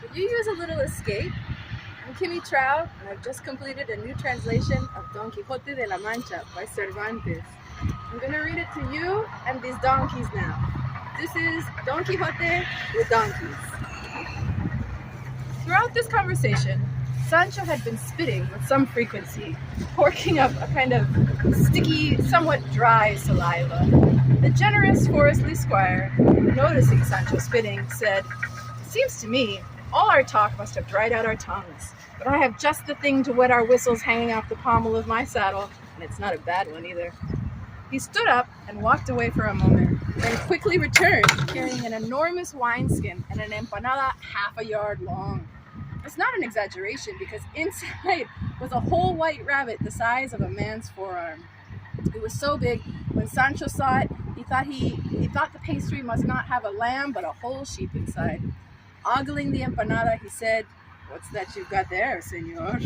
Could you use a little escape? I'm Kimi Traube, and I've just completed a new translation of Don Quixote de la Mancha by Cervantes. I'm going to read it to you and these donkeys now. This is Don Quixote with donkeys. Throughout this conversation, Sancho had been spitting with some frequency, porking up a kind of sticky, somewhat dry saliva. The generous forestly squire, noticing Sancho spitting, said, "It seems to me all our talk must have dried out our tongues, but I have just the thing to wet our whistles hanging off the pommel of my saddle, and it's not a bad one either." He stood up and walked away for a moment, then quickly returned, carrying an enormous wineskin and an empanada half a yard long. It's not an exaggeration, because inside was a whole white rabbit the size of a man's forearm. It was so big, when Sancho saw it, he thought the pastry must not have a lamb but a whole sheep inside. Ogling the empanada, he said, "What's that you've got there, senor?"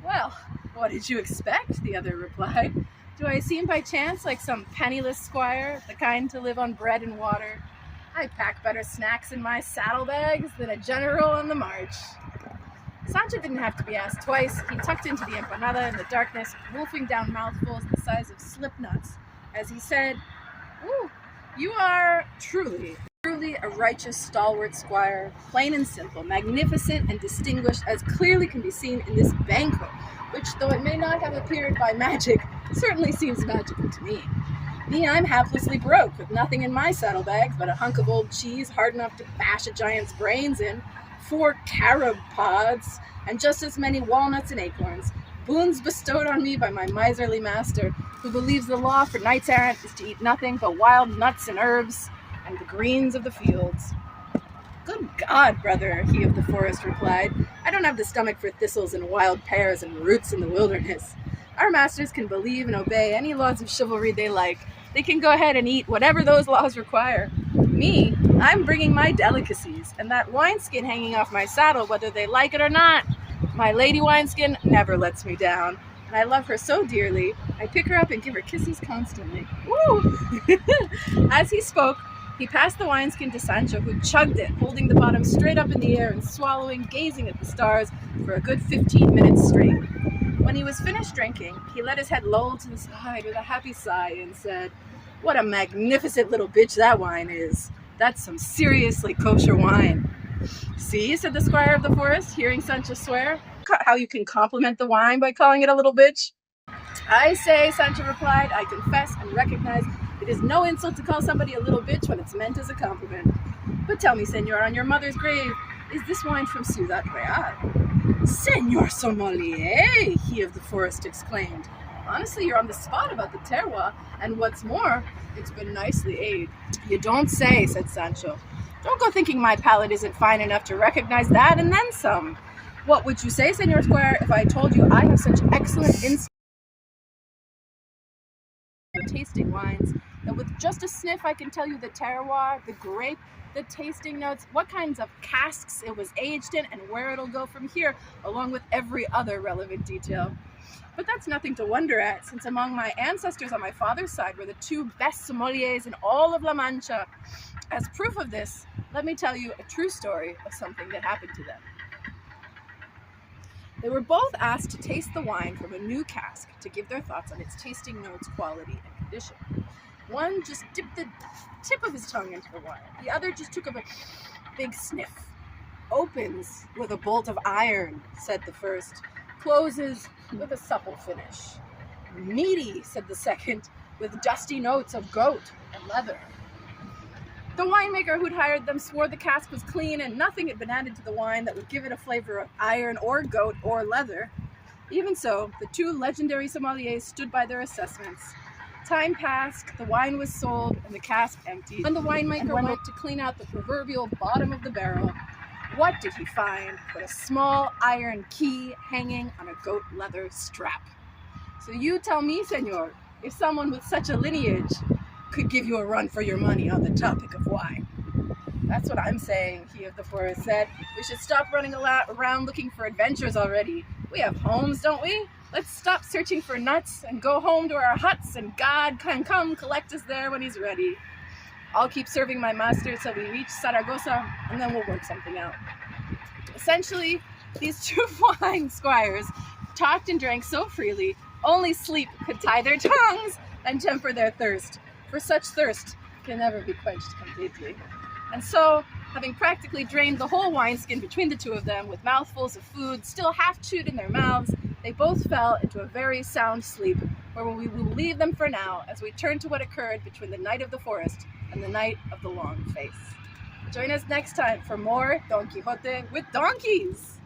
"Well, what did you expect?" the other replied. "Do I seem by chance like some penniless squire, the kind to live on bread and water? I pack better snacks in my saddlebags than a general on the march." Sancho didn't have to be asked twice. He tucked into the empanada in the darkness, wolfing down mouthfuls the size of slip nuts, as he said, "Ooh, you are truly a righteous, stalwart squire, plain and simple, magnificent and distinguished, as clearly can be seen in this banquet, which, though it may not have appeared by magic, certainly seems magical to me. Me, I'm haplessly broke, with nothing in my saddlebags but a hunk of old cheese hard enough to bash a giant's brains in, 4 carob pods, and just as many walnuts and acorns, boons bestowed on me by my miserly master, who believes the law for knights errant is to eat nothing but wild nuts and herbs and the greens of the fields." "Good God, brother," he of the forest replied, "I don't have the stomach for thistles and wild pears and roots in the wilderness. Our masters can believe and obey any laws of chivalry they like. They can go ahead and eat whatever those laws require. Me, I'm bringing my delicacies, and that wineskin hanging off my saddle, whether they like it or not. My lady wineskin never lets me down, and I love her so dearly, I pick her up and give her kisses constantly." Woo! As he spoke, he passed the wineskin to Sancho, who chugged it, holding the bottom straight up in the air and swallowing, gazing at the stars for a good 15 minutes straight. When he was finished drinking, he let his head loll to the side with a happy sigh and said, "What a magnificent little bitch that wine is. That's some seriously kosher wine." "See," said the squire of the forest, hearing Sancho swear, "how you can compliment the wine by calling it a little bitch." "I say," Sancho replied, "I confess and recognize it is no insult to call somebody a little bitch when it's meant as a compliment. But tell me, senor, on your mother's grave, is this wine from Ciudad Real?" "Senor sommelier," he of the forest exclaimed, "honestly, you're on the spot about the terroir, and what's more, it's been nicely aged." "You don't say," said Sancho. "Don't go thinking my palate isn't fine enough to recognize that and then some. What would you say, senor squire, if I told you I have such excellent insight for tasting wines, that with just a sniff I can tell you the terroir, the grape, the tasting notes, what kinds of casks it was aged in, and where it'll go from here, along with every other relevant detail? But that's nothing to wonder at, since among my ancestors on my father's side were the 2 best sommeliers in all of La Mancha. As proof of this, let me tell you a true story of something that happened to them. They were both asked to taste the wine from a new cask to give their thoughts on its tasting notes, quality, and condition. One just dipped the tip of his tongue into the wine. The other just took a big sniff. "Opens with a bolt of iron," said the first. "Closes with a supple finish. Meaty," said the second, "with dusty notes of goat and leather." The winemaker who'd hired them swore the cask was clean and nothing had been added to the wine that would give it a flavor of iron or goat or leather. Even so, the 2 legendary sommeliers stood by their assessments. Time passed, the wine was sold, and the cask emptied. When the winemaker went to clean out the proverbial bottom of the barrel, what did he find but a small iron key hanging on a goat leather strap? So you tell me, senor, if someone with such a lineage could give you a run for your money on the topic of wine. "That's what I'm saying," he of the forest said. "We should stop running around looking for adventures already. We have homes, don't we? Let's stop searching for nuts and go home to our huts, and God can come collect us there when he's ready." I'll keep serving my master till we reach Saragossa, and then we'll work something out. Essentially, these two flying squires talked and drank so freely, only sleep could tie their tongues and temper their thirst, for such thirst can never be quenched completely. And so, having practically drained the whole wineskin between the two of them, with mouthfuls of food still half chewed in their mouths, they both fell into a very sound sleep, where we will leave them for now as we turn to what occurred between the night of the forest and the night of the long face. Join us next time for more Don Quixote with donkeys!